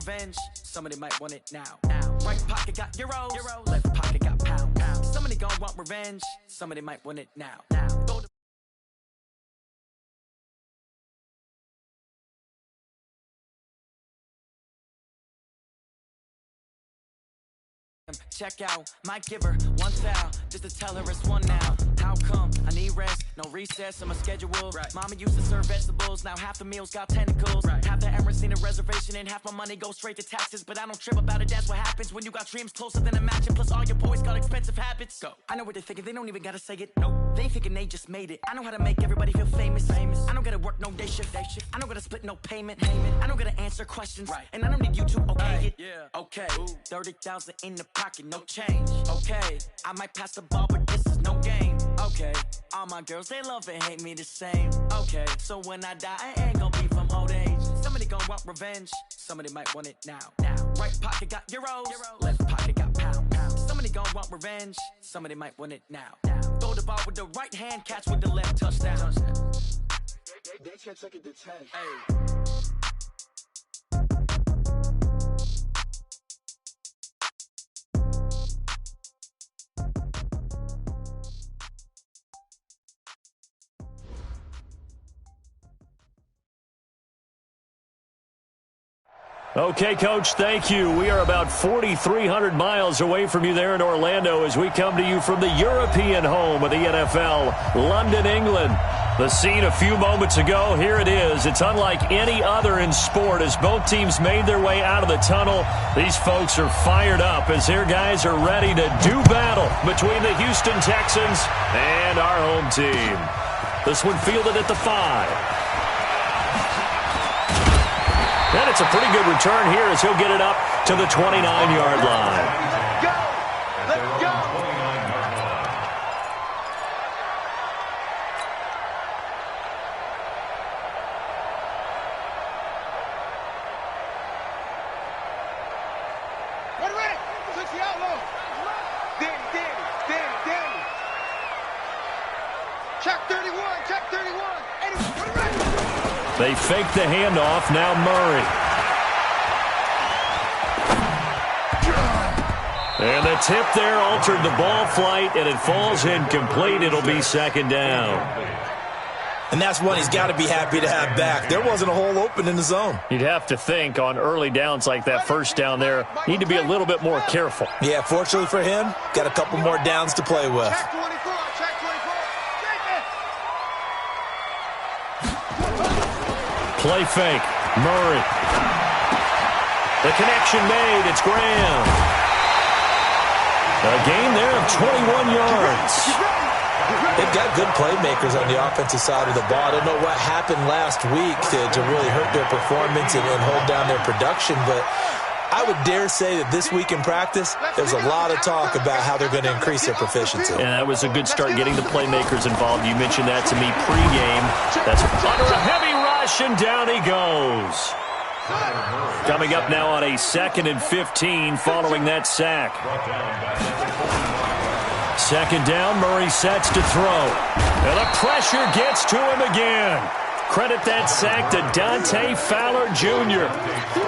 revenge. Somebody might want it now. Right pocket got euros. Left pocket got pounds. Somebody gon' want revenge. Somebody might want it now. Check out, might give her one foul just to tell her it's one now. How come? I need rest, no recess on my schedule. Right. Mama used to serve vegetables, now half the meals got tentacles. Right. Half the Emirates need a reservation and half my money goes straight to taxes. But I don't trip about it, that's what happens when you got dreams closer than a match. And plus all your boys got expensive habits. Go. I know what they're thinking, they don't even gotta say it. Nope. They ain't thinking they just made it. I know how to make everybody feel famous. I don't gotta work no day shift. I don't gotta split no payment. I don't gotta answer questions. Right. And I don't need you to okay it. Yeah. Okay. 30,000 in the pocket, no change. Okay. I might pass the ball, but this is no game. Okay. All my girls, they love and hate me the same. Okay. So when I die, I ain't gonna be from old age. Somebody gon' want revenge. Somebody might want it now. Right pocket got euros. Left pocket got pounds. Somebody gon' want revenge. Somebody might want it now. Throw the ball with the right hand, catch with the left, touchdown. They can't take it to 10. Hey. Okay, Coach, thank you. We are about 4,300 miles away from you there in Orlando as we come to you from the European home of the NFL, London, England. The scene a few moments ago, here it is. It's unlike any other in sport as both teams made their way out of the tunnel. These folks are fired up as their guys are ready to do battle between the Houston Texans and our home team. This one fielded at the 5. And it's a pretty good return here as he'll get it up to the 29-yard line. Go! Let's go! Ready! Switch the outlaw! Danny! Check 31! Check 31! 81! Ready! They fake the handoff, now Murray. And the tip there altered the ball flight, and it falls incomplete. It'll be second down. And that's one he's got to be happy to have back. There wasn't a hole open in the zone. You'd have to think on early downs like that first down there, need to be a little bit more careful. Yeah, fortunately for him, got a couple more downs to play with. Check 24! Check 24! Play fake. Murray. The connection made. It's Graham. A gain there of 21 yards. They've got good playmakers on the offensive side of the ball. I don't know what happened last week to really hurt their performance and hold down their production, but I would dare say that this week in practice, there's a lot of talk about how they're going to increase their proficiency. Yeah, that was a good start getting the playmakers involved. You mentioned that to me pregame. That's under a heavy rush, and down he goes. Coming up now on a 2nd and 15 following that sack. Second down, Murray sets to throw. And the pressure gets to him again. Credit that sack to Dante Fowler Jr.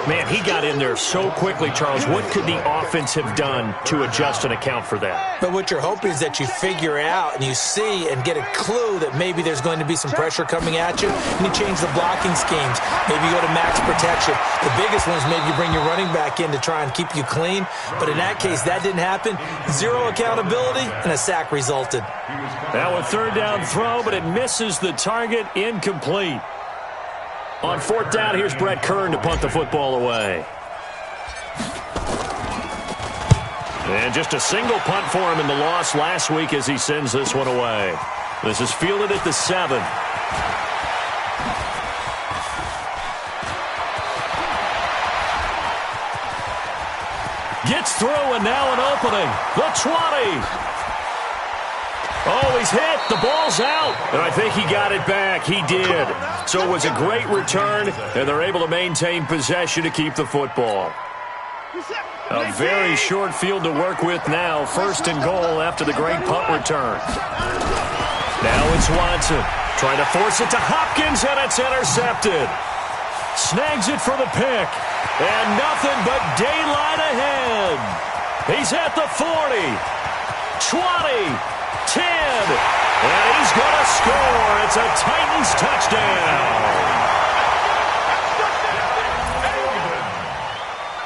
Man, he got in there so quickly, Charles. What could the offense have done to adjust and account for that? But what you're hoping is that you figure out and you see and get a clue that maybe there's going to be some pressure coming at you, and you change the blocking schemes. Maybe you go to max protection. The biggest one is maybe you bring your running back in to try and keep you clean. But in that case, that didn't happen. Zero accountability, and a sack resulted. Now a third down throw, but it misses the target. Incomplete. On fourth down, here's Brett Kern to punt the football away. And just a single punt for him in the loss last week as he sends this one away. This is fielded at the 7. Gets through, and now an opening. The 20. Oh, he's hit. The ball's out. And I think he got it back. He did. So it was a great return, and they're able to maintain possession to keep the football. A very short field to work with now. 1st and goal after the great punt return. Now it's Watson trying to force it to Hopkins, and it's intercepted. Snags it for the pick. And nothing but daylight ahead. He's at the 40, 20, 10, and he's going to score. It's a Titans touchdown.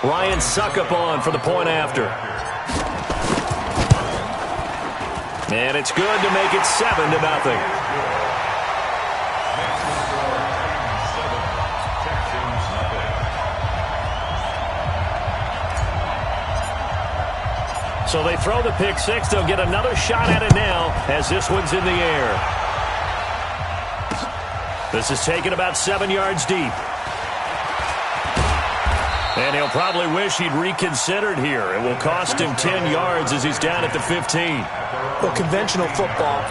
Ryan Suckup on for the point after. And it's good to make it 7-0. So they throw the pick six. They'll get another shot at it now as this one's in the air. This is taken about 7 yards deep. And he'll probably wish he'd reconsidered here. It will cost him 10 yards as he's down at the 15. Well, conventional football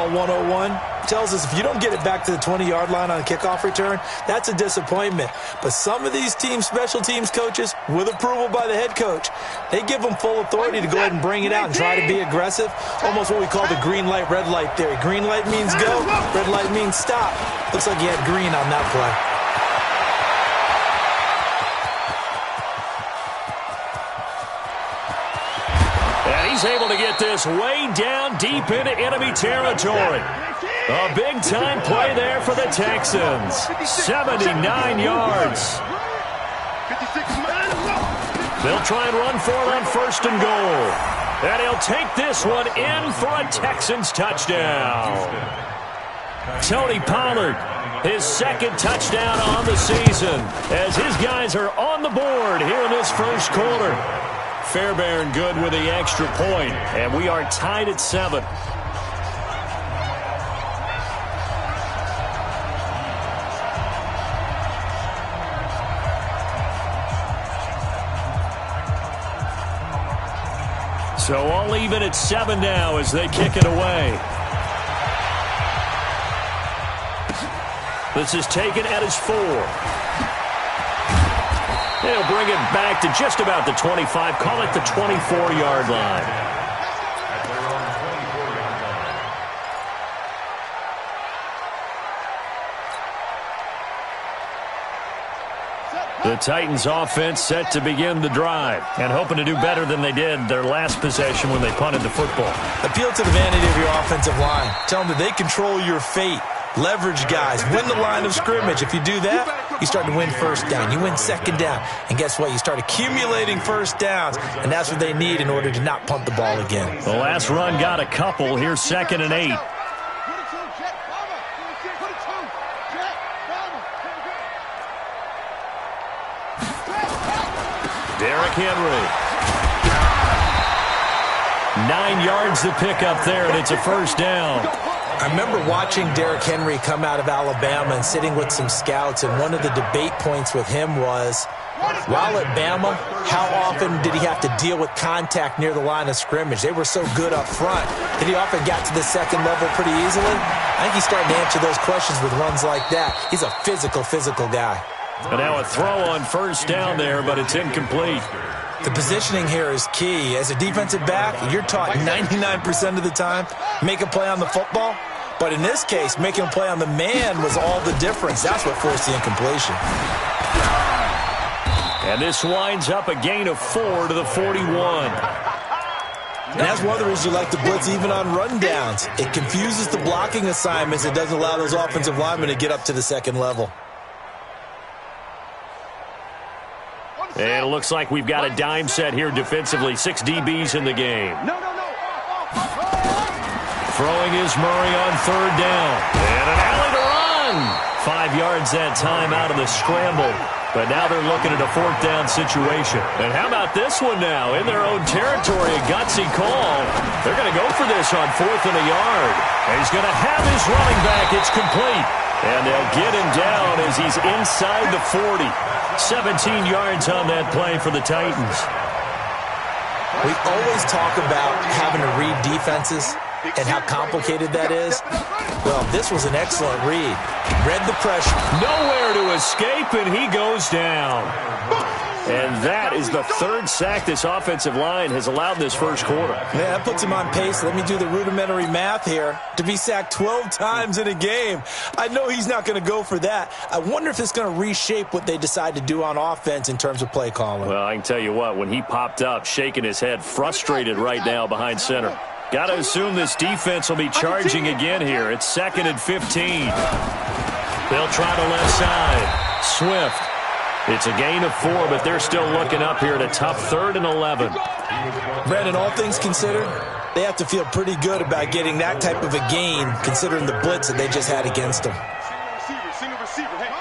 101, tells us if you don't get it back to the 20-yard line on a kickoff return, that's a disappointment. But some of these special teams coaches, with approval by the head coach, they give them full authority to go ahead and bring it out and try to be aggressive. Almost what we call the green light, red light theory. Green light means go, red light means stop. Looks like he had green on that play. He's able to get this way down deep into enemy territory. A big-time play there for the Texans. 79 yards. They'll try and run for it on 1st and goal. And he'll take this one in for a Texans touchdown. Tony Pollard, his 2nd touchdown on the season, as his guys are on the board here in this first quarter. Fairbairn good with the extra point, and we are tied at 7. So all even at 7 now as they kick it away. This is taken at his 4. They'll bring it back to just about the 25. Call it the 24-yard line. The Titans offense set to begin the drive and hoping to do better than they did their last possession when they punted the football. Appeal to the vanity of your offensive line. Tell them that they control your fate. Leverage guys. Win the line of scrimmage. If you do that, you start to win 1st down. You win 2nd down. And guess what? You start accumulating 1st downs. And that's what they need in order to not punt the ball again. The last run got a couple. Here's 2nd and 8. Derrick Henry. 9 yards to pick up there, and it's a 1st down. I remember watching Derrick Henry come out of Alabama and sitting with some scouts, and one of the debate points with him was, while at Bama, how often did he have to deal with contact near the line of scrimmage? They were so good up front that he often got to the 2nd level pretty easily. I think he's starting to answer those questions with runs like that. He's a physical guy. And now a throw on 1st down there, but it's incomplete. The positioning here is key. As a defensive back, you're taught 99% of the time, make a play on the football. But in this case, making a play on the man was all the difference. That's what forced the incompletion. And this winds up a gain of 4 to the 41. And that's one of the reasons you like to blitz even on rundowns. It confuses the blocking assignments. It doesn't allow those offensive linemen to get up to the 2nd level. And it looks like we've got a dime set here defensively. 6 DBs in the game. Throwing is Murray on 3rd down. And an alley to run. 5 yards that time out of the scramble. But now they're looking at a 4th down situation. And how about this one now? In their own territory, a gutsy call. They're going to go for this on 4th and a yard. And he's going to have his running back. It's complete. And they'll get him down as he's inside the 40. 17 yards on that play for the Titans. We always talk about having to read defenses and how complicated that is. Well, this was an excellent read. Read the pressure. Nowhere to escape, and he goes down. And And that is the third sack this offensive line has allowed this first quarter. Yeah, that puts him on pace. Let me do the rudimentary math here. To be sacked 12 times in a game. I know he's not going to go for that. I wonder if it's going to reshape what they decide to do on offense in terms of play calling. Well, I can tell you what, when he popped up, shaking his head, frustrated right now behind center. Got to assume this defense will be charging again here. It's 2nd and 15. They'll try the left side. Swift. It's a gain of 4, but they're still looking up here at a tough 3rd and 11. Brandon, all things considered, they have to feel pretty good about getting that type of a gain, considering the blitz that they just had against them. Single receiver. Hey.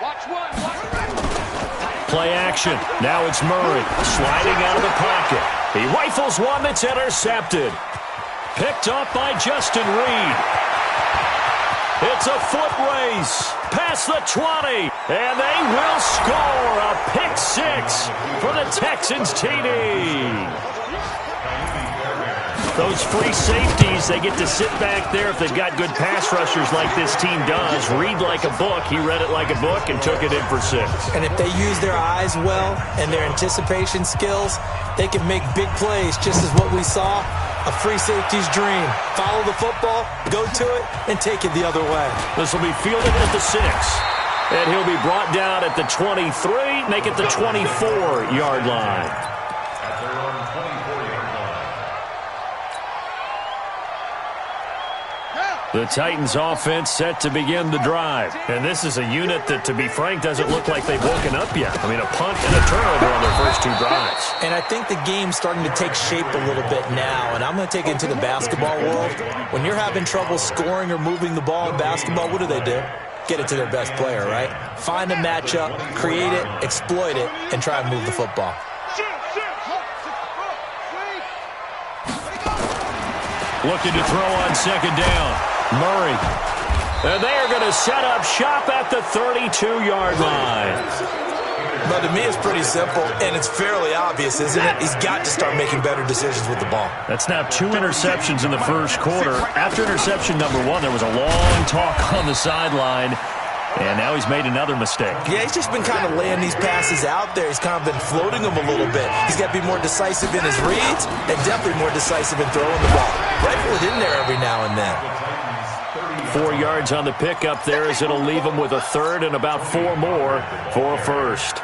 Watch one. Play action. Now it's Murray sliding out of the pocket. He rifles one that's intercepted. Picked up by Justin Reed. It's a foot race past the 20, and they will score a pick 6 for the Texans TD. Those free safeties, they get to sit back there if they've got good pass rushers like this team does. Read like a book. He read it like a book and took it in for 6. And if they use their eyes well and their anticipation skills, they can make big plays, just as what we saw. A free safety's dream. Follow the football, go to it, and take it the other way. This will be fielded at the 6. And he'll be brought down at the 23, make it the 24-yard line. The Titans offense set to begin the drive. And this is a unit that, to be frank, doesn't look like they've woken up yet. I mean, a punt and a turnover on their first 2 drives. And I think the game's starting to take shape a little bit now. And I'm going to take it into the basketball world. When you're having trouble scoring or moving the ball in basketball, what do? Get it to their best player, right? Find a matchup, create it, exploit it, and try and move the football. Looking to throw on 2nd down. Murray. And they are going to set up shop at the 32-yard line. But to me, it's pretty simple, and it's fairly obvious, isn't it? He's got to start making better decisions with the ball. That's now 2 interceptions in the first quarter. After interception number 1, there was a long talk on the sideline. And now he's made another mistake. Yeah, he's just been kind of laying these passes out there. He's kind of been floating them a little bit. He's got to be more decisive in his reads and definitely more decisive in throwing the ball. Rifle it in there every now and then. 4 yards on the pickup there as it'll leave him with a 3rd and about 4 more for a first.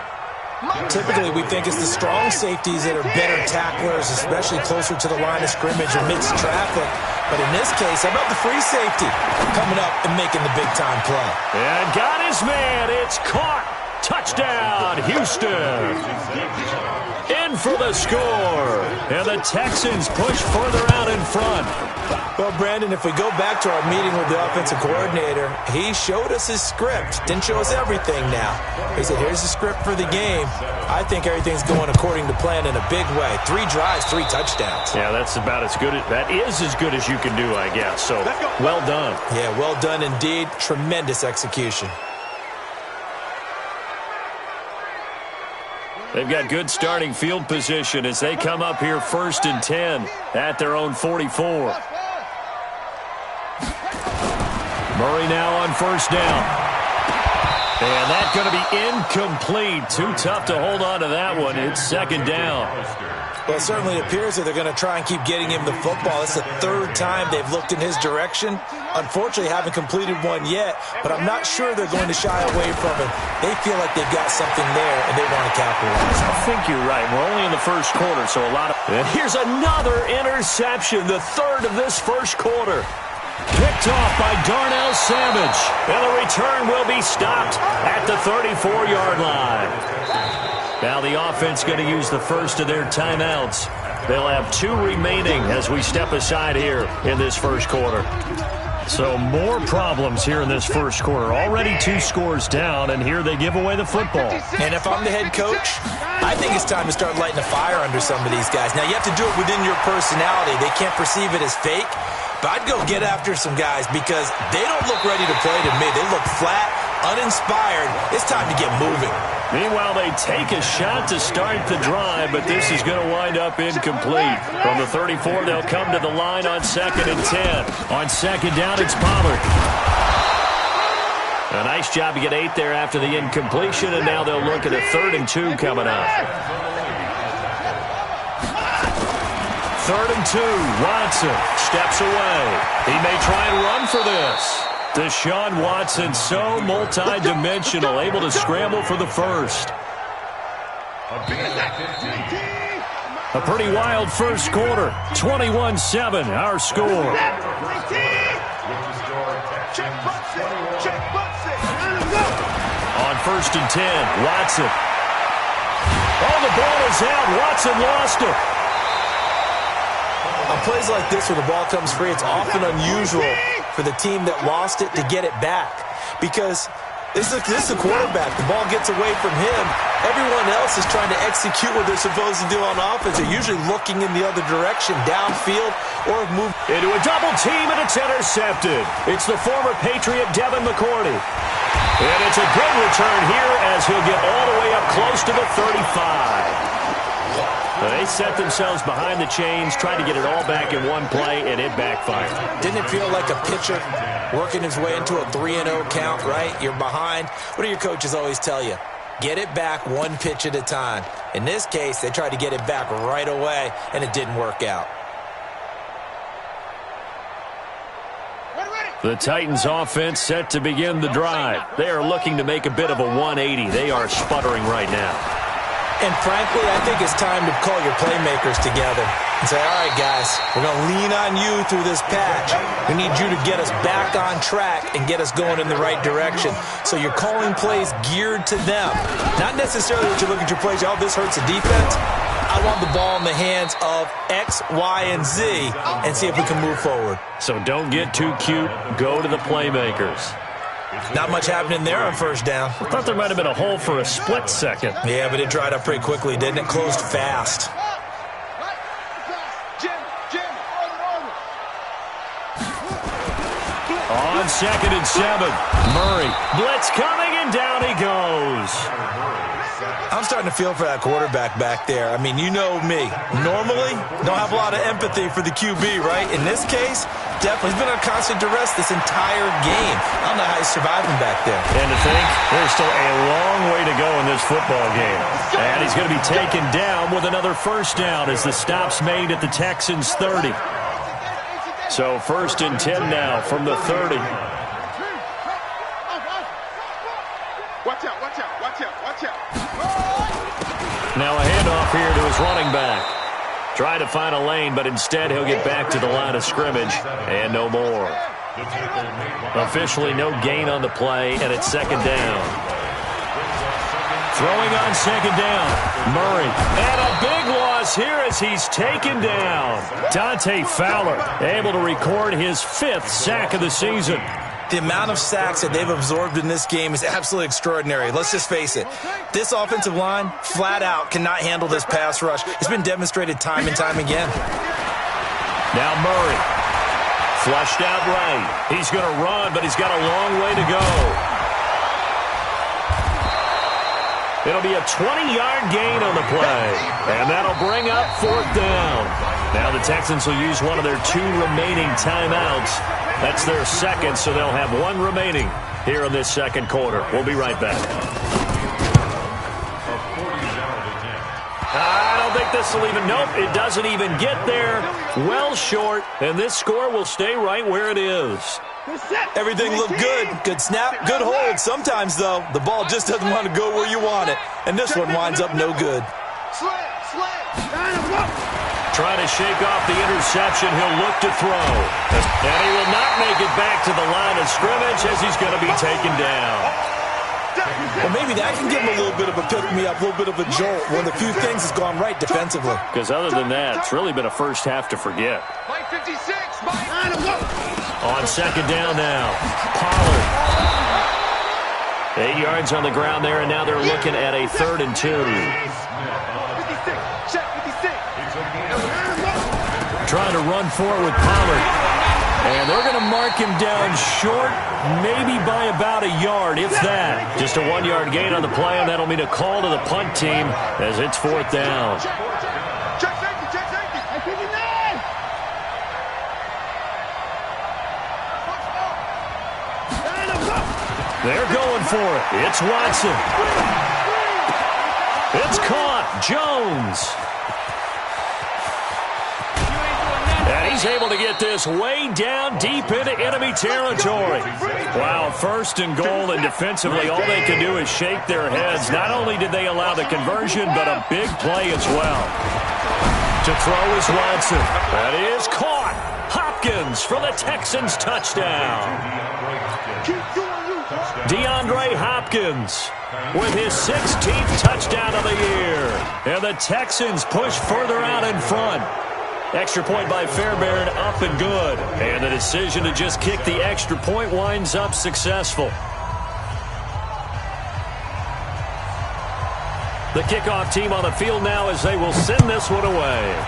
Typically, we think it's the strong safeties that are better tacklers, especially closer to the line of scrimmage amidst traffic. But in this case, how about the free safety coming up and making the big-time play? And got his man. It's caught. Touchdown, Houston. In for the score. And the Texans push further out in front. Well, Brandon, if we go back to our meeting with the offensive coordinator, he showed us his script. Didn't show us everything now. He said, here's the script for the game. I think everything's going according to plan in a big way. 3 drives, 3 touchdowns. Yeah, that's about as good. That is as good as you can do, I guess. So, well done. Yeah, well done indeed. Tremendous execution. They've got good starting field position as they come up here 1st and 10 at their own 44. Murray now on 1st down. And that's going to be incomplete. Too tough to hold on to that one. It's 2nd down. Well, it certainly appears that they're going to try and keep getting him the football. It's the 3rd time they've looked in his direction. Unfortunately, haven't completed one yet, but I'm not sure they're going to shy away from it. They feel like they've got something there, and they want to capitalize. I think you're right. We're only in the first quarter, so a lot of... And here's another interception, the 3rd of this first quarter. Picked off by Darnell Savage. And the return will be stopped at the 34-yard line. Now the offense going to use the first of their timeouts. They'll have 2 remaining as we step aside here in this first quarter. So more problems here in this first quarter. Already 2 scores down, and here they give away the football. And if I'm the head coach, I think it's time to start lighting a fire under some of these guys. Now, you have to do it within your personality. They can't perceive it as fake. But I'd go get after some guys because they don't look ready to play to me. They look flat, uninspired. It's time to get moving. Meanwhile, they take a shot to start the drive, but this is going to wind up incomplete. From the 34, they'll come to the line on 2nd and 10. On 2nd down, it's Pollard. A nice job to get 8 there after the incompletion, and now they'll look at a 3rd and 2 coming up. 3rd and 2. Watson steps away. He may try and run for this. Deshaun Watson, so multi-dimensional, able to scramble for the first. A pretty wild first quarter. 21-7, our score. On 1st and 10, Watson. Oh, the ball is out. Watson lost it. On plays like this where the ball comes free, it's often unusual for the team that lost it to get it back. Because this is a quarterback. The ball gets away from him. Everyone else is trying to execute what they're supposed to do on offense. They're usually looking in the other direction, downfield, or move into a double team, and it's intercepted. It's the former Patriot Devin McCourty. And it's a good return here as he'll get all the way up close to the 35. They set themselves behind the chains, tried to get it all back in one play, and it backfired. Didn't it feel like a pitcher working his way into a 3-0 count, right? You're behind. What do your coaches always tell you? Get it back one pitch at a time. In this case, they tried to get it back right away, and it didn't work out. The Titans offense set to begin the drive. They are looking to make a bit of a 180. They are sputtering right now. And frankly, I think it's time to call your playmakers together and say, all right, guys, we're going to lean on you through this patch. We need you to get us back on track and get us going in the right direction. So you're calling plays geared to them. Not necessarily that you look at your plays, oh, this hurts the defense. I want the ball in the hands of X, Y, and Z and see if we can move forward. So don't get too cute. Go to the playmakers. Not much happening there on first down. I thought there might have been a hole for a split second. Yeah, but it dried up pretty quickly, didn't it? Closed fast. On 2nd and 7, Murray. Blitz coming, and down he goes. I'm starting to feel for that quarterback back there. I mean, you know me. Normally, don't have a lot of empathy for the QB, right? In this case, definitely. He's been on constant duress this entire game. I don't know how he's surviving back there. And to think, there's still a long way to go in this football game. And he's going to be taken down with another first down as the stop's made at the Texans' 30. So 1st and 10 now from the 30. Watch out, watch out, watch out, watch out. Now a handoff here to his running back. Try to find a lane, but instead he'll get back to the line of scrimmage, and no more. Officially no gain on the play, and it's 2nd down. Throwing on 2nd down, Murray. And a big loss here as he's taken down. Dante Fowler able to record his 5th sack of the season. The amount of sacks that they've absorbed in this game is absolutely extraordinary. Let's just face it. This offensive line, flat out, cannot handle this pass rush. It's been demonstrated time and time again. Now Murray. Flushed out right. He's going to run, but he's got a long way to go. It'll be a 20-yard gain on the play. And that'll bring up 4th down. Now the Texans will use one of their 2 remaining timeouts. That's their 2nd, so they'll have 1 remaining here in this 2nd quarter. We'll be right back. I don't think this will even, nope, it doesn't even get there. Well short, and this score will stay right where it is. Everything looked good. Good snap, good hold. Sometimes, though, the ball just doesn't want to go where you want it. And this one winds up no good. Trying to shake off the interception, he'll look to throw. And he will not make it back to the line of scrimmage as he's going to be taken down. Well, maybe that can give him a little bit of a pick-me-up, a little bit of a jolt. One of the few things that's gone right defensively. Because other than that, it's really been a first half to forget. On 2nd down now, Pollard. 8 yards on the ground there, and now they're looking at a 3rd and 2. Trying to run for it with Pollard. And they're going to mark him down short, maybe by about a yard, if that. Just a 1-yard gain on the play, and that'll mean a call to the punt team as it's 4th down. They're going for it. It's Watson. It's caught. Jones. And he's able to get this way down deep into enemy territory. Wow, first and goal, and defensively all they can do is shake their heads. Not only did they allow the conversion, but a big play as well. To throw is Watson. That is caught. Hopkins for the Texans touchdown. DeAndre Hopkins with his 16th touchdown of the year. And the Texans push further out in front. Extra point by Fairbairn, up and good. And the decision to just kick the extra point winds up successful. The kickoff team on the field now as they will send this one away.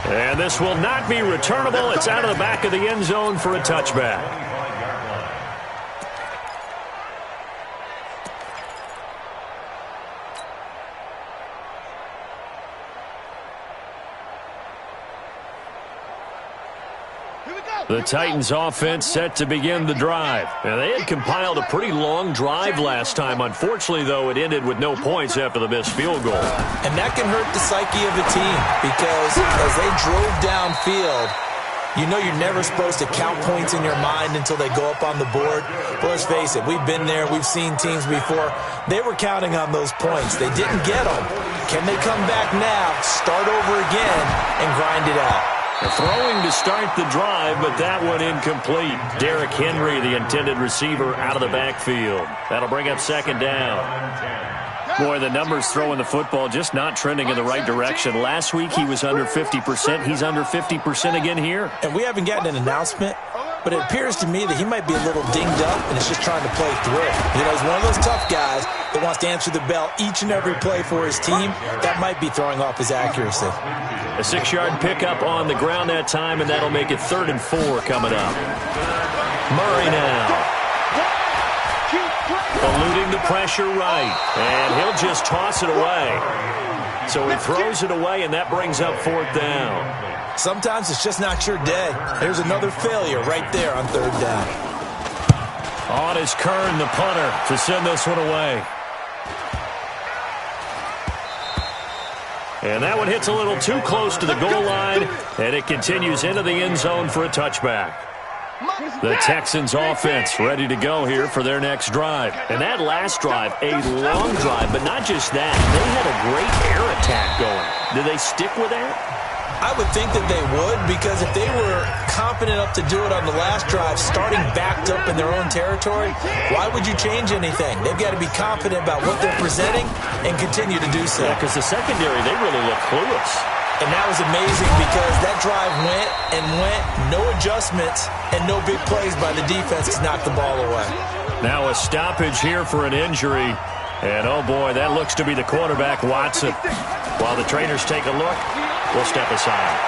And this will not be returnable. It's out of the back of the end zone for a touchback. The Titans offense set to begin the drive. And they had compiled a pretty long drive last time. Unfortunately, though, it ended with no points after the missed field goal. And that can hurt the psyche of a team because as they drove downfield, you know you're never supposed to count points in your mind until they go up on the board. But let's face it, we've been there. We've seen teams before. They were counting on those points. They didn't get them. Can they come back now, start over again, and grind it out? Throwing to start the drive, but that one incomplete. Derrick Henry, the intended receiver, out of the backfield. That'll bring up second down. Boy, the numbers throwing the football just not trending in the right direction. Last week he was under 50%. He's under 50% again here. And we haven't gotten an announcement, but it appears to me that he might be a little dinged up and is just trying to play through. You know, he's one of those tough guys that wants to answer the bell each and every play for his team. That might be throwing off his accuracy. A 6-yard pickup on the ground that time, and that'll make it 3rd and 4 coming up. Murray now. Eluding the pressure right. And he'll just toss it away. So he throws it away, and that brings up 4th down. Sometimes it's just not your day. There's another failure right there on 3rd down. On is Kern, the punter, to send this one away. And that one hits a little too close to the goal line, and it continues into the end zone for a touchback. The Texans offense ready to go here for their next drive. And that last drive, a long drive, but not just that. They had a great air attack going. Did they stick with that? I would think that they would, because if they were confident enough to do it on the last drive, starting backed up in their own territory, why would you change anything? They've got to be confident about what they're presenting and continue to do so. Yeah, because the secondary, they really look clueless. And that was amazing because that drive went and went, no adjustments, and no big plays by the defense to knock the ball away. Now a stoppage here for an injury. And, oh, boy, that looks to be the quarterback, Watson. While the trainers take a look, we'll step aside.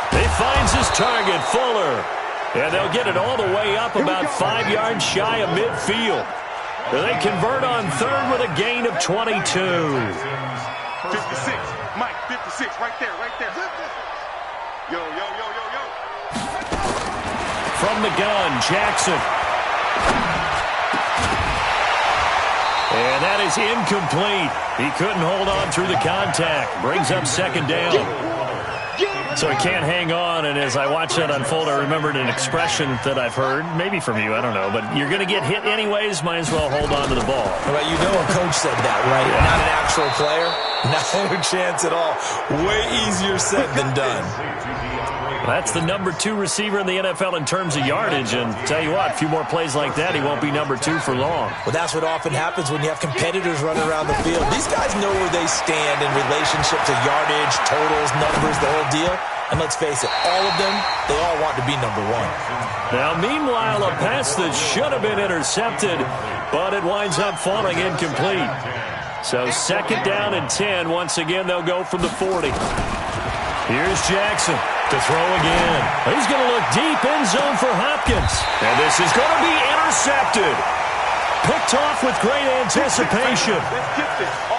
He finds his target, Fuller. And they'll get it all the way up about 5 yards shy of midfield. They convert on 3rd with a gain of 22. 56. Mike, 56. Right there, right there. Yo, yo, yo, yo, yo. From the gun, Jackson. And that is incomplete. He couldn't hold on through the contact. Brings up 2nd down. So he can't hang on, and as I watch that unfold, I remembered an expression that I've heard, maybe from you, I don't know, but you're going to get hit anyways, might as well hold on to the ball. Well, you know a coach said that, right? Yeah. Not an actual player. Not a chance at all. Way easier said than done. That's the number 2 receiver in the NFL in terms of yardage, and tell you what, a few more plays like that, he won't be number 2 for long. Well, that's what often happens when you have competitors running around the field. These guys know where they stand in relationship to yardage, totals, numbers, the whole deal. And let's face it, all of them, they all want to be number 1. Now, meanwhile, a pass that should have been intercepted, but it winds up falling incomplete. So 2nd down and 10. Once again, they'll go from the 40. Here's Jackson to throw again. He's going to look deep, end zone for Hopkins. And this is going to be intercepted. picked off with great anticipation.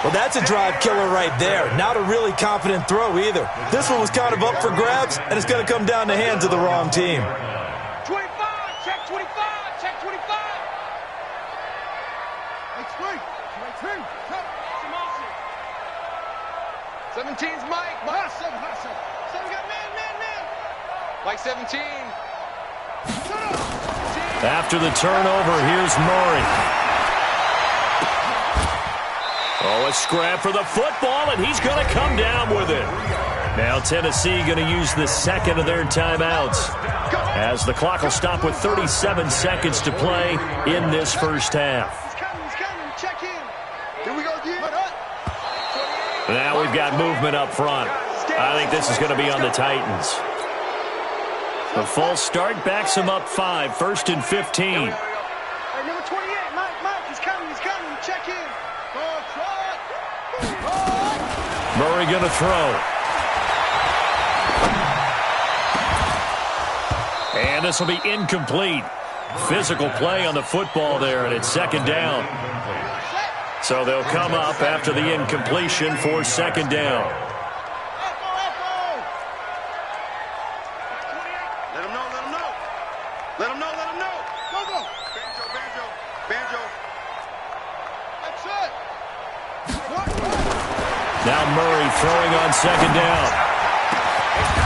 Well, that's a drive killer right there. Not a really confident throw either. This one was kind of up for grabs, and it's going to come down the hands of the wrong team. 25, check 25, check 25. Hey, 17's Mike. Mike. 7 got man. Mike 17. After the turnover, here's Murray. Oh, a scrap for the football, and he's going to come down with it. Now Tennessee going to use the second of their timeouts, as the clock will stop with 37 seconds to play in this first half. He's coming. Check in. Here we go, dude. Now we've got movement up front. I think this is going to be on the Titans. The false start backs him up 5, 1st and 15. Hey, number 28, Mike, he's coming. Check in. Murray going to throw. And this will be incomplete. Physical play on the football there, and it's second down. So they'll come up after the incompletion for second down. Let him know. Go. Banjo. That's it. Now Murray throwing on second down.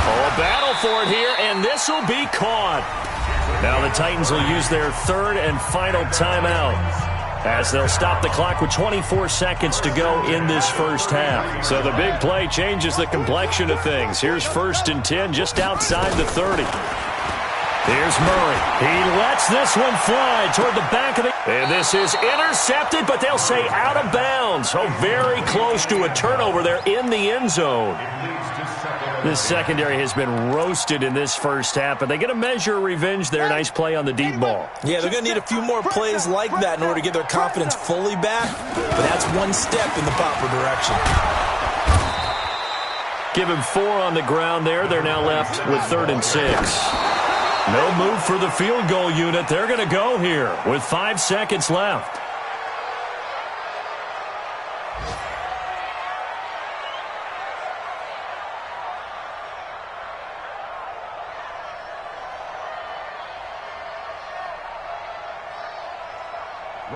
Oh, battle for it here, and this will be caught. Now the Titans will use their third and final timeout, as they'll stop the clock with 24 seconds to go in this first half. So the big play changes the complexion of things. Here's 1st and 10 just outside the 30. Here's Murray. He lets this one fly toward the back of the... And this is intercepted, but they'll say out of bounds. Oh, very close to a turnover there in the end zone. This secondary has been roasted in this first half, but they get a measure of revenge there. Nice play on the deep ball. Yeah, they're going to need a few more plays like that in order to get their confidence fully back, but that's one step in the proper direction. Give him 4 on the ground there. They're now left with 3rd and 6. No move for the field goal unit. They're going to go here with 5 seconds left.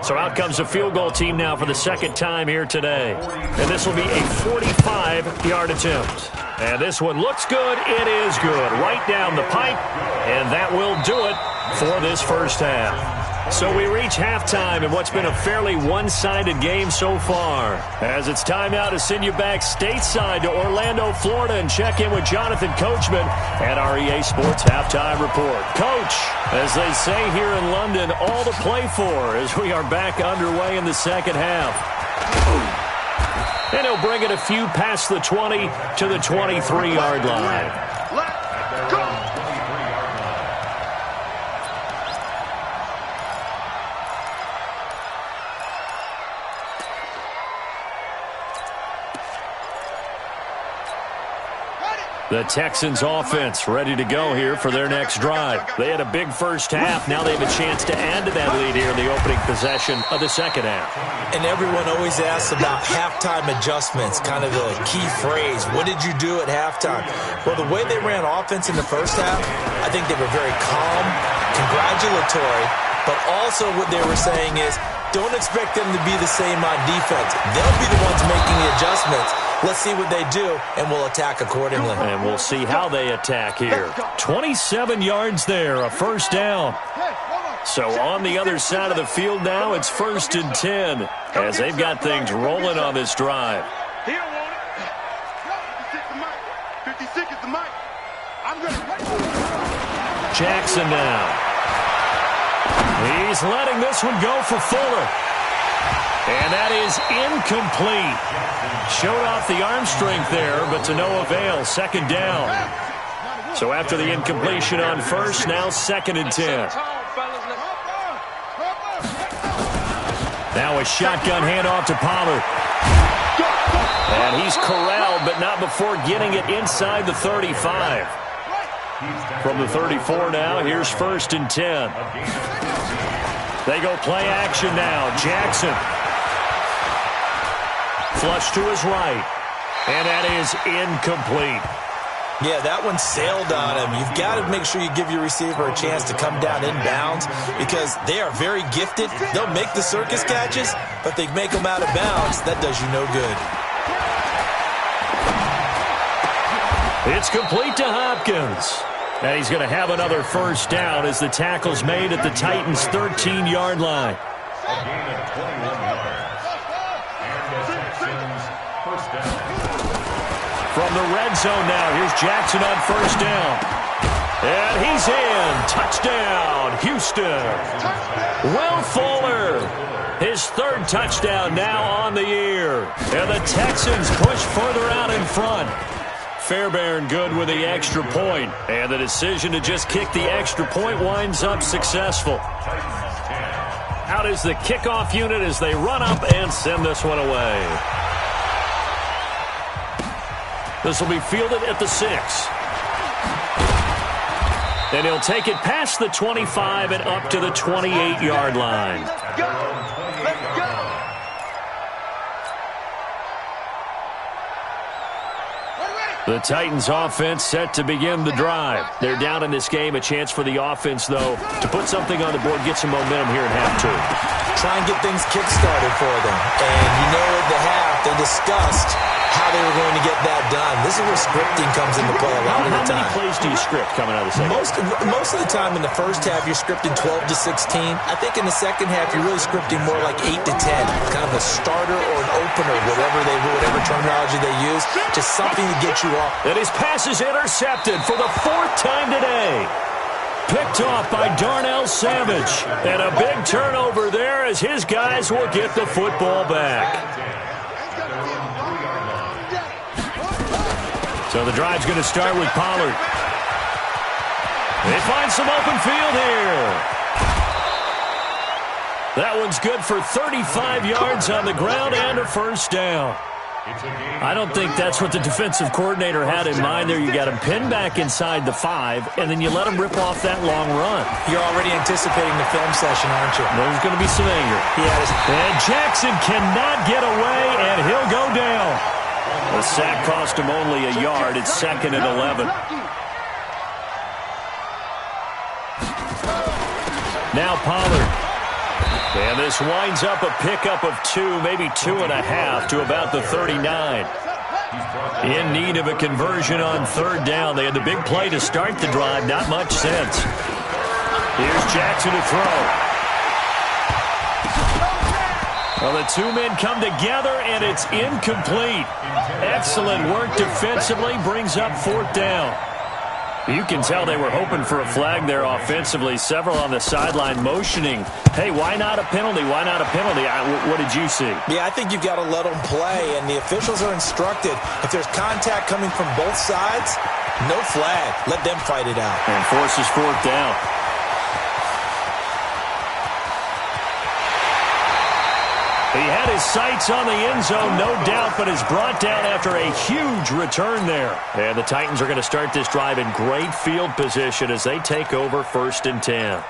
So out comes the field goal team now for the second time here today. And this will be a 45-yard attempt. And this one looks good. It is good. Right down the pipe. And that will do it for this first half. So we reach halftime in what's been a fairly one-sided game so far. As it's time now to send you back stateside to Orlando, Florida, and check in with Jonathan Coachman at our EA Sports Halftime Report. Coach, as they say here in London, all to play for as we are back underway in the second half. And he'll bring it a few past the 20 to the 23-yard line. Let's go. The Texans offense ready to go here for their next drive. They had a big first half. Now they have a chance to add to that lead here in the opening possession of the second half. And everyone always asks about halftime adjustments, kind of the key phrase. What did you do at halftime? Well, the way they ran offense in the first half, I think they were very calm, congratulatory, but also what they were saying is, don't expect them to be the same on defense. They'll be the ones making the adjustments. Let's see what they do, and we'll attack accordingly. And we'll see how they attack here. 27 yards there, a first down. So on the other side of the field now, it's 1st and 10 as they've got things rolling on this drive. He don't want it. 56 is the mic. I'm going to... Jackson now. He's letting this one go for Fuller. And that is incomplete. Showed off the arm strength there, but to no avail. Second down. So after the incompletion on first, now 2nd and 10. Now a shotgun handoff to Pollard. And he's corralled, but not before getting it inside the 35. From the 34 now, here's 1st and 10. They go play action now. Jackson. Flush to his right. And that is incomplete. Yeah, that one sailed on him. You've got to make sure you give your receiver a chance to come down inbounds because they are very gifted. They'll make the circus catches, but they make them out of bounds. That does you no good. It's complete to Hopkins. And he's going to have another first down as the tackle's made at the Titans' 13-yard line. From the red zone now, here's Jackson on first down. And he's in. Touchdown, Houston. Will Fuller, his third touchdown now on the year. And the Texans push further out in front. Fairbairn good with the extra point. And the decision to just kick the extra point winds up successful. Out is the kickoff unit as they run up and send this one away. This will be fielded at the 6. And he'll take it past the 25 and up to the 28-yard line. Let's go! Let's go! The Titans offense set to begin the drive. They're down in this game. A chance for the offense, though, to put something on the board, get some momentum here in half two. Try and get things kick-started for them. And you know at the half, they discussed how they were going to get that done. This is where scripting comes into play a lot of the time. How many plays do you script coming out of the second? Most of the time in the first half, you're scripting 12 to 16. I think in the second half, you're really scripting more like 8 to 10. Kind of a starter or an opener, whatever terminology they use. Just something to get you off. And his pass is intercepted for the 4th time today. Picked off by Darnell Savage. And a big turnover there as his guys will get the football back. So the drive's going to start with Pollard. They find some open field here. That one's good for 35 yards on the ground and a first down. I don't think that's what the defensive coordinator had in mind there. You got him pinned back inside the 5, and then you let him rip off that long run. You're already anticipating the film session, aren't you? There's going to be some anger. And Jackson cannot get away, and he'll go down. The sack cost him only a yard. It's 2nd and 11. Now Pollard. And this winds up a pickup of 2, maybe 2.5 to about the 39. In need of a conversion on 3rd down. They had the big play to start the drive. Not much sense. Here's Jackson to throw. Well, the two men come together, and it's incomplete. Excellent work defensively. Brings up 4th down. You can tell they were hoping for a flag there offensively. Several on the sideline motioning, hey, why not a penalty? Why not a penalty? What did you see? Yeah, I think you've got to let them play, and the officials are instructed. If there's contact coming from both sides, no flag. Let them fight it out. And forces 4th down. He had his sights on the end zone, no doubt, but is brought down after a huge return there. And the Titans are going to start this drive in great field position as they take over 1st and 10.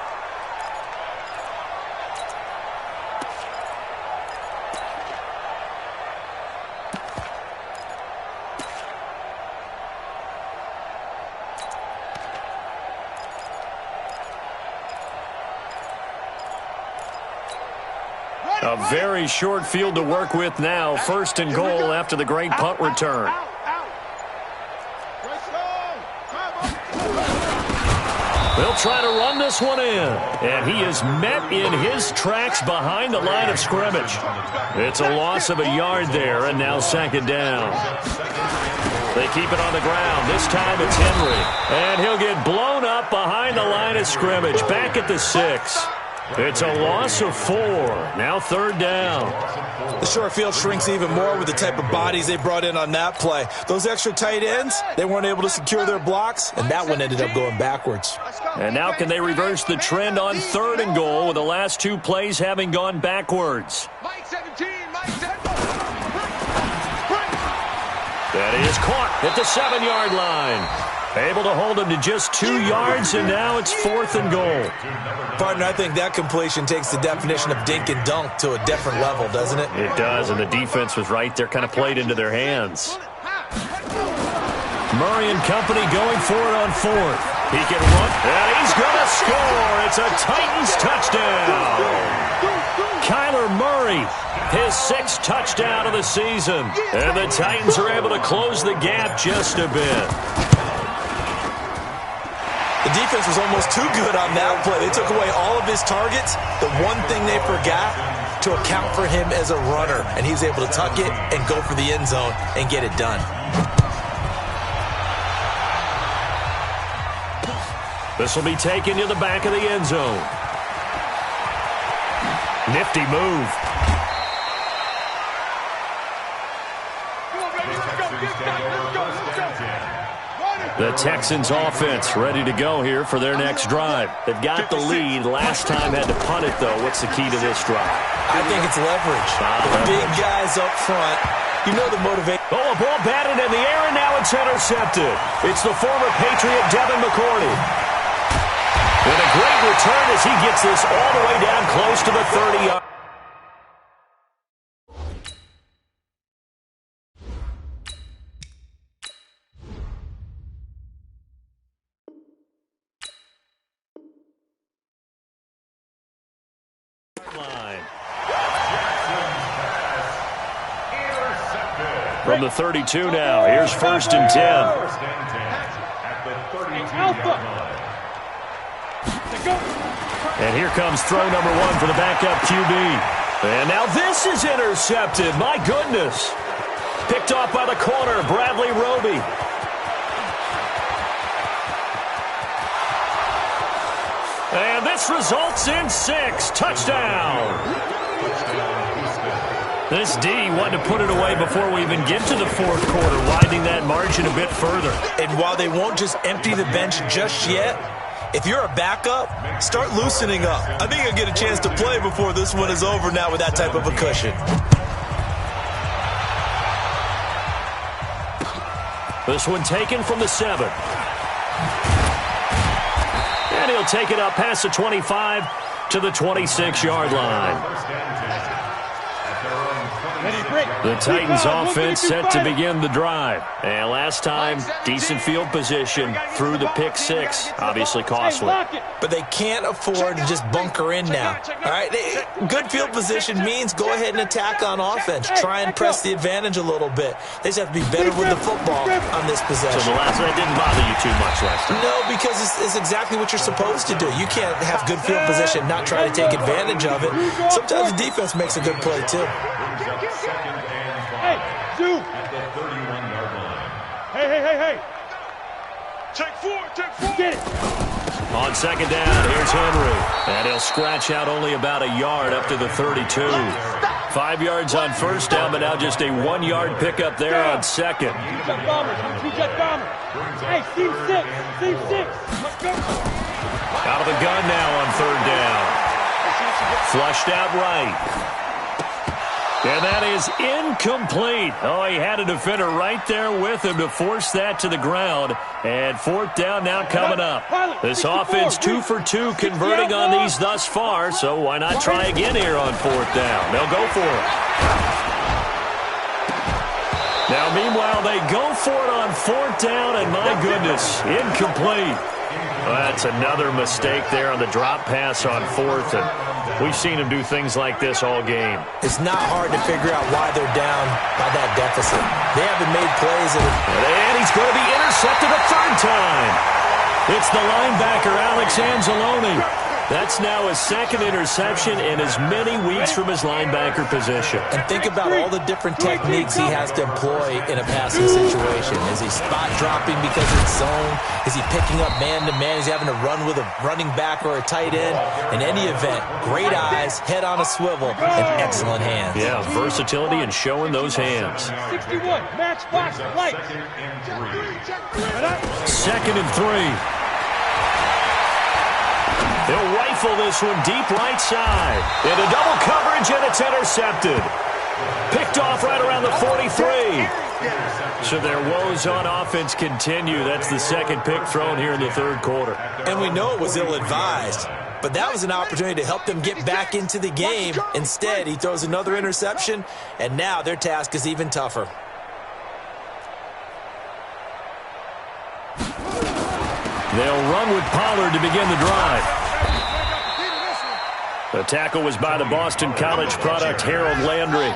A very short field to work with now. 1st and goal after the great punt return. They'll try to run this one in. And he is met in his tracks behind the line of scrimmage. It's a loss of a yard there, and now 2nd down. They keep it on the ground. This time it's Henry. And he'll get blown up behind the line of scrimmage. Back at the 6. It's a loss of 4. Now 3rd down. The short field shrinks even more with the type of bodies they brought in on that play. Those extra tight ends, they weren't able to secure their blocks, and that one ended up going backwards. And now can they reverse the trend on 3rd and goal with the last 2 plays having gone backwards? That is caught at the 7-yard line. Able to hold him to just 2 yards, and now it's 4th and goal. Partner, I think that completion takes the definition of dink and dunk to a different level, doesn't it? It does, and the defense was right there, kind of played into their hands. Murray and company going for it on 4th. He can run, and he's going to score. It's a Titans touchdown. Kyler Murray, his 6th touchdown of the season. And the Titans are able to close the gap just a bit. The defense was almost too good on that play. They took away all of his targets. The one thing they forgot, to account for him as a runner. And he was able to tuck it and go for the end zone and get it done. This will be taken to the back of the end zone. Nifty move. The Texans offense ready to go here for their next drive. They've got the lead. Last time had to punt it, though. What's the key to this drive? I think it's leverage. The big guys up front, you know the motivation. Oh, a ball batted in the air, and now it's intercepted. It's the former Patriot Devin McCourty. And a great return as he gets this all the way down close to the 30-yard. From the 32 now, here's 1st and 10. And here comes throw number 1 for the backup QB. And now this is intercepted. My goodness. Picked off by the corner, Bradley Roby. And this results in 6. Touchdown. This D wanted to put it away before we even get to the 4th quarter, widening that margin a bit further. And while they won't just empty the bench just yet, if you're a backup, start loosening up. I think you'll get a chance to play before this one is over now with that type of a cushion. This one taken from the 7. And he'll take it up past the 25 to the 26-yard line. The Titans offense set to begin the drive. And last time, decent field position through the pick 6. Obviously costly. But they can't afford to just bunker in now. All right, good field position means go ahead and attack on offense. Try and press the advantage a little bit. They just have to be better with the football on this possession. So the last one didn't bother you too much last time? No, because it's exactly what you're supposed to do. You can't have good field position, not try to take advantage of it. Sometimes the defense makes a good play, too. Hey, Zoo! At the 31-yard line. Hey. Take 4. Get it. On 2nd down, here's Henry. And he'll scratch out only about a yard up to the 32. 5 yards on 1st down, but now just a 1-yard pickup there on 2nd. Two-jet bomber. Hey, team 6. Let's go. Out of the gun now on 3rd down. Flushed out right. And that is incomplete. Oh, he had a defender right there with him to force that to the ground. And 4th down now coming up. This offense 2 for 2 converting on these thus far, so why not try again here on 4th down? They'll go for it. Now, meanwhile, they go for it on 4th down, and my goodness, incomplete. Well, that's another mistake there on the drop pass on 4th, and we've seen him do things like this all game. It's not hard to figure out why they're down by that deficit. They haven't made plays. And he's going to be intercepted a 3rd time. It's the linebacker, Alex Anzalone. That's now his 2nd interception in as many weeks from his linebacker position. And think about all the different techniques he has to employ in a passing situation. Is he spot dropping because it's zone? Is he picking up man-to-man? Is he having to run with a running back or a tight end? In any event, great eyes, head on a swivel, and excellent hands. Yeah, versatility and showing those hands. 61, match box, light. 2nd and 3. He'll rifle this one deep right side. Into double coverage, and it's intercepted. Picked off right around the 43. So their woes on offense continue. That's the second pick thrown here in the third quarter. And we know it was ill-advised, but that was an opportunity to help them get back into the game. Instead, he throws another interception, and now their task is even tougher. They'll run with Pollard to begin the drive. The tackle was by the Boston College product, Harold Landry.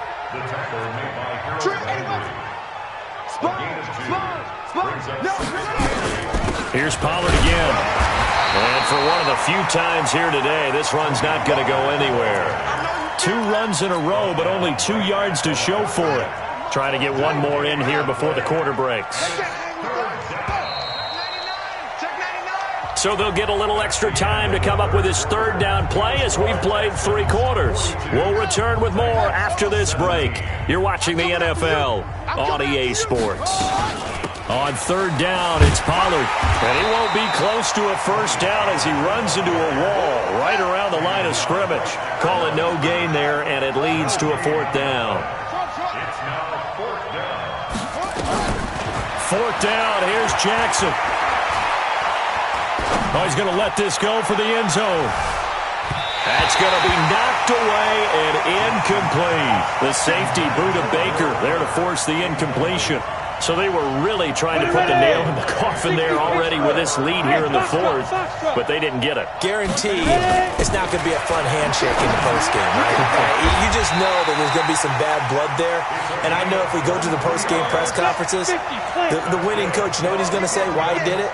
Here's Pollard again. And for one of the few times here today, this run's not going to go anywhere. 2 runs in a row, but only 2 yards to show for it. Trying to get one more in here before the quarter breaks. So they'll get a little extra time to come up with his third down play as we've played 3 quarters. We'll return with more after this break. You're watching the NFL on EA Sports. On third down, it's Pollard. And he won't be close to a first down as he runs into a wall right around the line of scrimmage. Call it no gain there, and it leads to a 4th down. Fourth down, here's Jackson. Oh, he's going to let this go for the end zone. That's going to be knocked away and incomplete. The safety, Buda Baker, there to force the incompletion. So they were really trying to put the nail in the coffin there already with this lead here in the 4th, but they didn't get it. Guaranteed, it's not going to be a fun handshake in the postgame, right? You just know that there's going to be some bad blood there. And I know if we go to the postgame press conferences, the winning coach, you know what he's going to say, why he did it?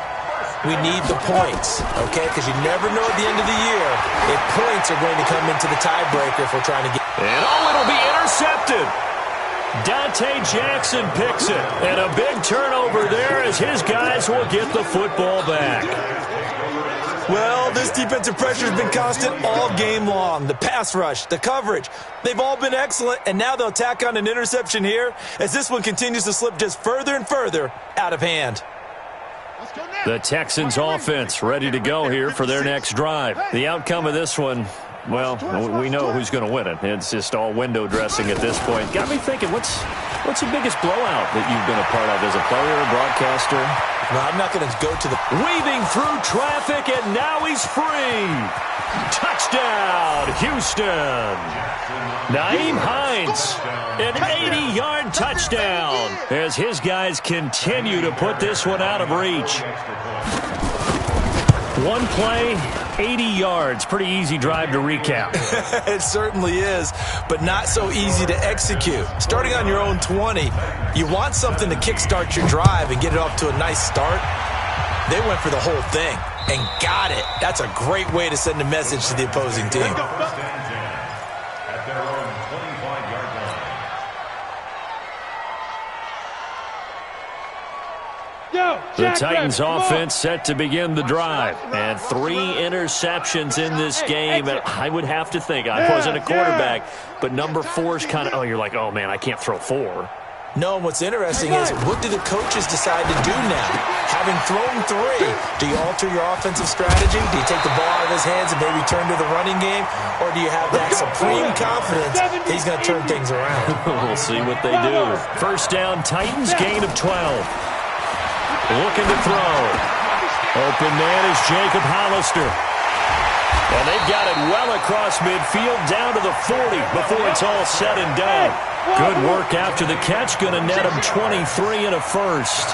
We need the points, okay? Because you never know at the end of the year if points are going to come into the tiebreaker if we're trying to get... And it'll be intercepted. Dante Jackson picks it. And a big turnover there as his guys will get the football back. Well, this defensive pressure has been constant all game long. The pass rush, the coverage, they've all been excellent, and now they'll tack on an interception here as this one continues to slip just further and further out of hand. The Texans offense ready to go here for their next drive. The outcome of this one, well, we know who's going to win it. It's just all window dressing at this point. Got me thinking, what's the biggest blowout that you've been a part of as a player, a broadcaster? No, I'm not going to go to the... Weaving through traffic, and now he's free. Touchdown, Houston. Naeem Hines, an 80-yard touchdown as his guys continue to put this one out of reach. One play, 80 yards. Pretty easy drive to recap. It certainly is, but not so easy to execute. Starting on your own 20, you want something to kickstart your drive and get it off to a nice start. They went for the whole thing and got it. That's a great way to send a message to the opposing team. The Titans offense set to begin the drive. And 3 interceptions in this game. And I would have to think, I wasn't a quarterback, but number 4 is kind of, you're like, oh, man, I can't throw 4. No, what's interesting is, what do the coaches decide to do now? Having thrown 3, do you alter your offensive strategy? Do you take the ball out of his hands and maybe turn to the running game? Or do you have that supreme confidence that he's going to turn things around? We'll see what they do. First down, Titans, gain of 12. Looking to throw. Open man is Jacob Hollister. And they've got it well across midfield down to the 40 before it's all said and done. Good work after the catch. Going to net him 23 and a first.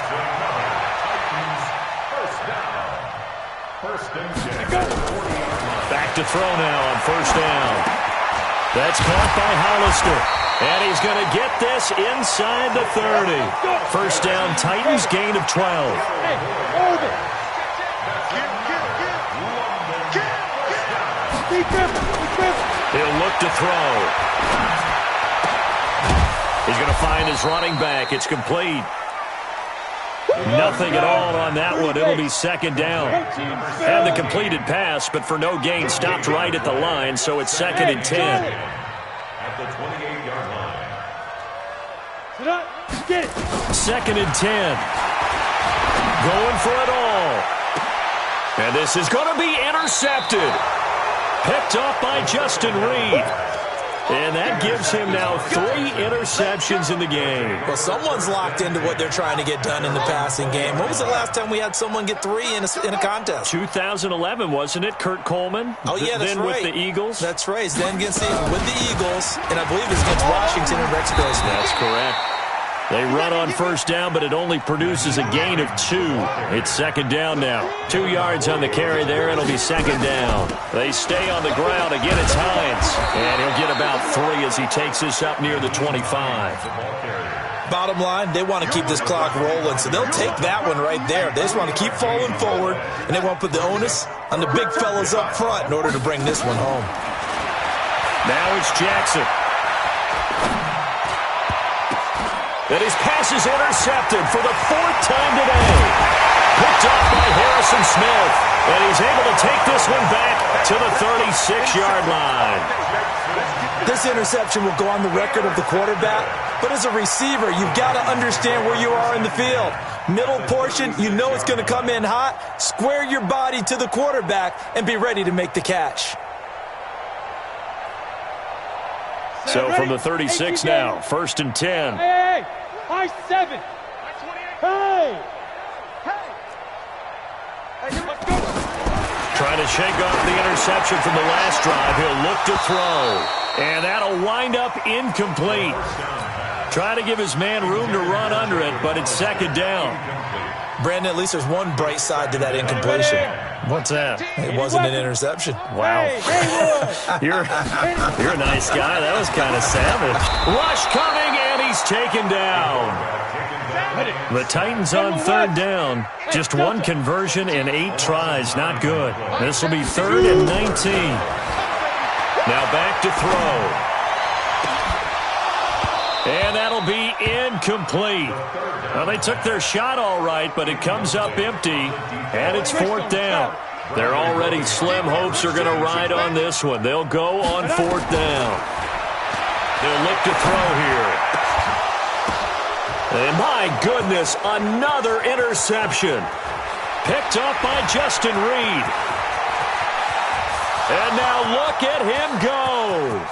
Back to throw now on first down. That's caught by Hollister. And he's going to get this inside the 30. First down, Titans, gain of 12. He'll look to throw. He's going to find his running back. It's complete. Nothing at all on that one. It'll be second down. And the completed pass, but for no gain, stopped right at the line, so it's second and 10. At the 28-yard line. Second and 10. Going for it all. And this is going to be intercepted. Picked off by Justin Reed. And that gives him now 3 interceptions in the game. Well, someone's locked into what they're trying to get done in the passing game. When was the last time we had someone get 3 in a contest? 2011, wasn't it, Kurt Coleman? Oh, yeah, that's then right. With the Eagles? That's right. Then with the Eagles, and I believe it's against Washington and Rex Grossman. That's correct. They run on first down, but it only produces a gain of 2. It's second down now. 2 yards on the carry there. It'll be second down. They stay on the ground. Again, it's Hines. And he'll get about 3 as he takes this up near the 25. Bottom line, they want to keep this clock rolling, so they'll take that one right there. They just want to keep falling forward, and they want to put the onus on the big fellas up front in order to bring this one home. Now it's Jackson. And his pass is intercepted for the 4th time today. Picked off by Harrison Smith. And he's able to take this one back to the 36-yard line. This interception will go on the record of the quarterback, but as a receiver, you've got to understand where you are in the field. Middle portion, you know it's going to come in hot. Square your body to the quarterback and be ready to make the catch. So from the 36 now, 1st and 10. Hey, high 7. Hey. Let's go. Trying to shake off the interception from the last drive. He'll look to throw. And that'll wind up incomplete. Trying to give his man room to run under it, but it's second down. Brandon, at least there's one bright side to that incompletion. What's that? It wasn't an interception. Wow. You're a nice guy. That was kind of savage. Rush coming, and he's taken down. The Titans on 3rd down. Just 1 conversion in 8 tries. Not good. This will be 3rd and 19. Now back to throw. And that'll be incomplete. Well, they took their shot all right, but it comes up empty, and it's 4th down. Their already slim hopes are going to ride on this one. They'll go on 4th down. They'll look to throw here. And my goodness, another interception. Picked up by Justin Reed. And now look at him go.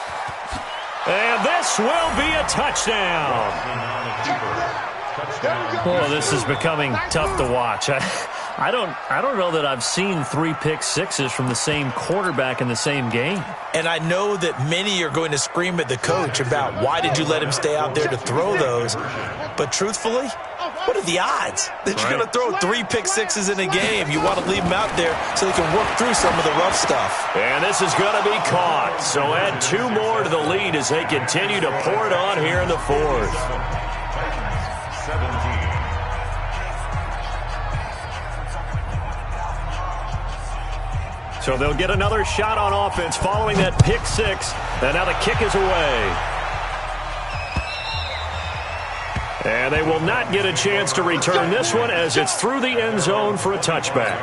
And this will be a touchdown. Oh, this is becoming tough to watch. I don't know that I've seen 3 pick-sixes from the same quarterback in the same game. And I know that many are going to scream at the coach about why did you let him stay out there to throw those. But truthfully, what are the odds that you're going to throw 3 pick-sixes in a game? You want to leave them out there so they can work through some of the rough stuff. And this is going to be caught. So add 2 more to the lead as they continue to pour it on here in the 4th. So they'll get another shot on offense following that pick-6. And now the kick is away. And they will not get a chance to return this one as it's through the end zone for a touchback.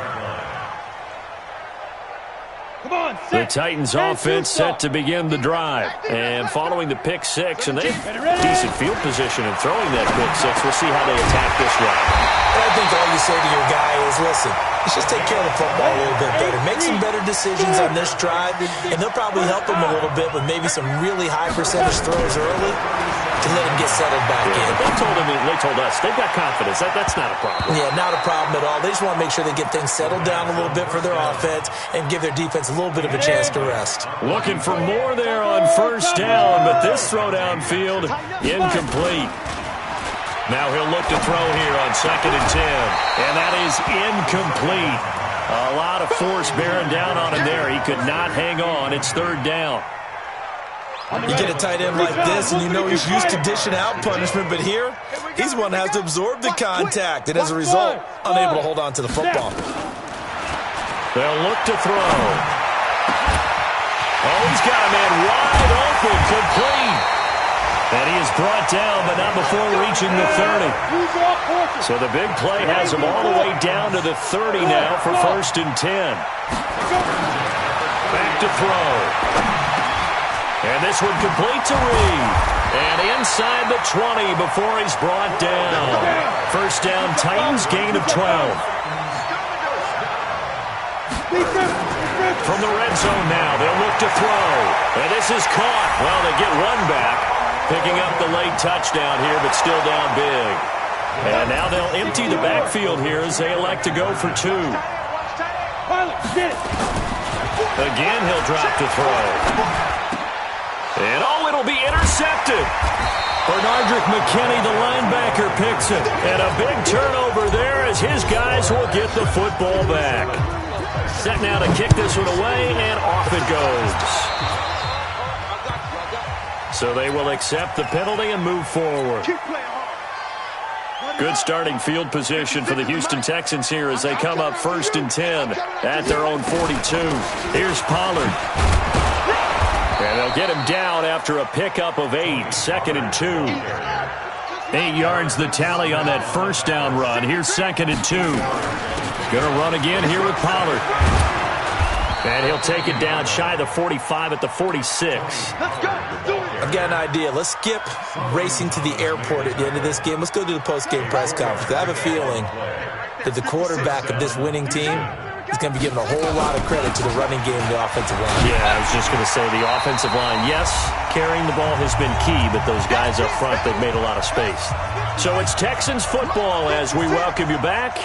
The Titans offense set to begin the drive. And following the pick-6, and they have decent field position in throwing that pick-6. We'll see how they attack this one. I think all you say to your guy is, listen, let's just take care of the football a little bit better. Make some better decisions on this drive, and they'll probably help him a little bit with maybe some really high percentage throws early to let him get settled back in. They told us they've got confidence. That's not a problem. Yeah, not a problem at all. They just want to make sure they get things settled down a little bit for their offense and give their defense a little bit of a chance to rest. Looking for more there on first down, but this throw downfield incomplete. Now he'll look to throw here on 2nd and 10, and that is incomplete. A lot of force bearing down on him there. He could not hang on. It's 3rd down. You get a tight end like this, and you know he's used to dishing out punishment, but here, he's one that has to absorb the contact, and as a result, unable to hold on to the football. They'll look to throw. Oh, he's got a man wide open, complete. And he is brought down, but not before reaching the 30. So the big play has him all the way down to the 30 now for 1st and 10. Back to throw. And this one complete to Reed. And inside the 20 before he's brought down. First down, Titans, gain of 12. From the red zone now, they'll look to throw. And this is caught. Well, they get one back, picking up the late touchdown here, but still down big. And now they'll empty the backfield here as they elect to go for 2. Again, he'll drop to throw. And, it'll be intercepted. Bernardrick McKinney, the linebacker, picks it. And a big turnover there as his guys will get the football back. Set now to kick this one away, and off it goes. So they will accept the penalty and move forward. Good starting field position for the Houston Texans here as they come up 1st and 10 at their own 42. Here's Pollard. And they'll get him down after a pickup of 8, 2nd and 2. 8 yards the tally on that first down run. Here's 2nd and 2. Going to run again here with Pollard. And he'll take it down shy of the 45 at the 46. I've got an idea. Let's skip racing to the airport at the end of this game. Let's go to the post-game press conference. I have a feeling that the quarterback of this winning team is going to be given a whole lot of credit to the running game and the offensive line. Yeah, I was just going to say the offensive line, yes, carrying the ball has been key, but those guys up front, they've made a lot of space. So it's Texans football as we welcome you back.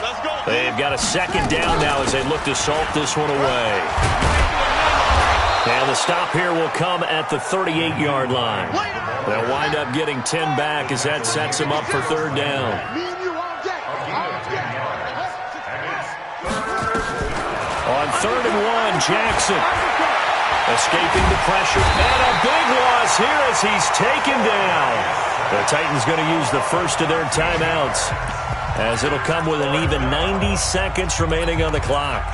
They've got a 2nd down now as they look to salt this one away. And the stop here will come at the 38-yard line. They'll wind up getting 10 back as that sets them up for 3rd down. On 3rd and 1, Jackson escaping the pressure. And a big loss here as he's taken down. The Titans going to use the first of their timeouts as it'll come with an even 90 seconds remaining on the clock.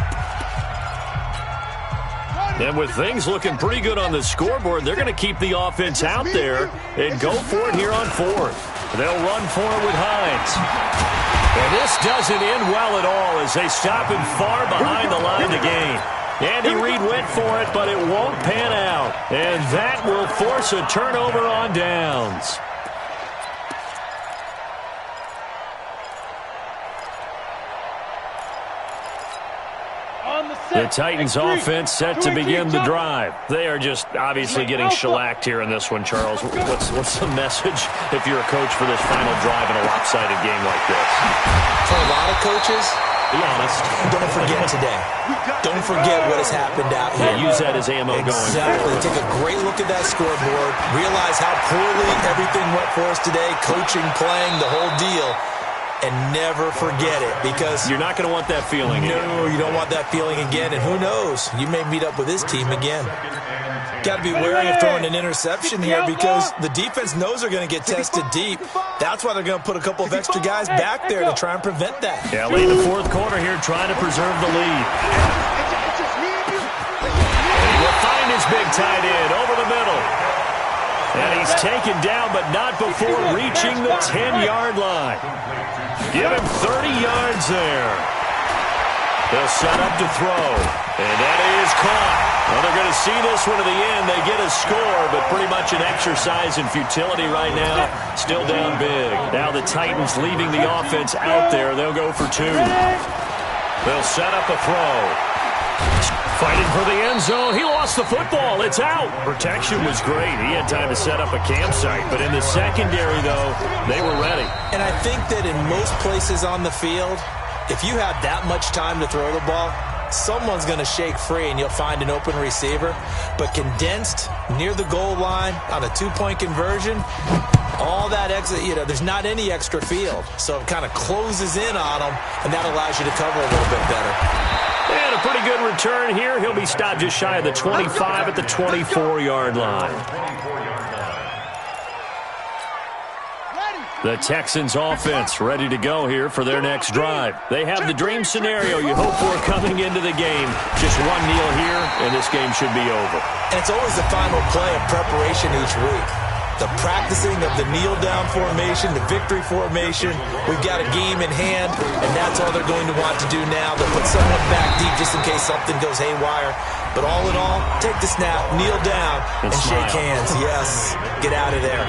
And with things looking pretty good on the scoreboard, they're going to keep the offense out there and go for it here on 4th. They'll run for it with Hines. And this doesn't end well at all as they stop him far behind the line to gain. Andy Reid went for it, but it won't pan out. And that will force a turnover on downs. The Titans offense set to begin the drive. They are just obviously getting shellacked here in this one, Charles. What's the message if you're a coach for this final drive in a lopsided game like this? For a lot of coaches, be honest, don't forget today. Don't forget what has happened out here. Yeah, use that as ammo going forward. Exactly. Take a great look at that scoreboard. Realize how poorly everything went for us today. Coaching, playing, the whole deal. And never forget it, because you're not going to want that feeling again. No, you don't want that feeling again. And who knows? You may meet up with this team again. Got to be wary of throwing an interception here because the defense knows they're going to get tested deep. That's why they're going to put a couple of extra guys back there to try and prevent that. Yeah, late in the 4th quarter here, trying to preserve the lead. And he will find his big tight end over the middle. And he's taken down, but not before reaching the 10-yard line. Give him 30 yards there. They'll set up to throw. And that is caught. Well, they're going to see this one to the end. They get a score, but pretty much an exercise in futility right now. Still down big. Now the Titans leaving the offense out there. They'll go for 2. They'll set up a throw. Fighting for the end zone. He lost the football. It's out. Protection was great. He had time to set up a campsite. But in the secondary, though, they were ready. And I think that in most places on the field, if you have that much time to throw the ball, someone's going to shake free and you'll find an open receiver. But condensed near the goal line on a 2-point conversion, all that exit, there's not any extra field. So it kind of closes in on them, and that allows you to cover a little bit better. And a pretty good return here. He'll be stopped just shy of the 25 at the 24-yard line. The Texans offense ready to go here for their next drive. They have the dream scenario you hope for coming into the game. Just one kneel here, and this game should be over. And it's always the final play of preparation each week. The practicing of the kneel-down formation, the victory formation. We've got a game in hand, and that's all they're going to want to do now. They'll put someone back deep just in case something goes haywire. But all in all, take the snap, kneel down, and shake hands. Yes, get out of there.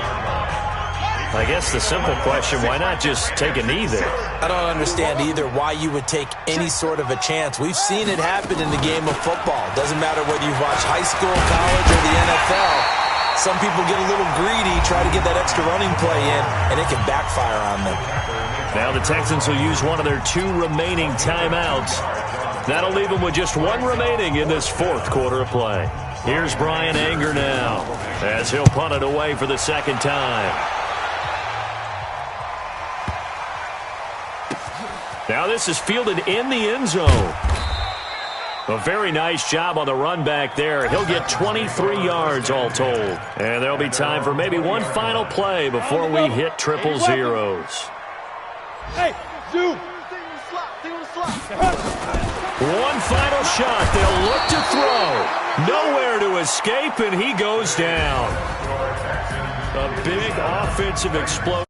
I guess the simple question, why not just take a knee there? I don't understand either why you would take any sort of a chance. We've seen it happen in the game of football. Doesn't matter whether you watch high school, college, or the NFL. Some people get a little greedy, try to get that extra running play in, and it can backfire on them. Now the Texans will use one of their 2 remaining timeouts. That'll leave them with just 1 remaining in this 4th quarter of play. Here's Brian Anger now, as he'll punt it away for the 2nd time. Now this is fielded in the end zone. A very nice job on the run back there. He'll get 23 yards all told. And there'll be time for maybe one final play before we hit triple zeros. Hey, Zoo! One final shot. They'll look to throw. Nowhere to escape, and he goes down. A big offensive explosion.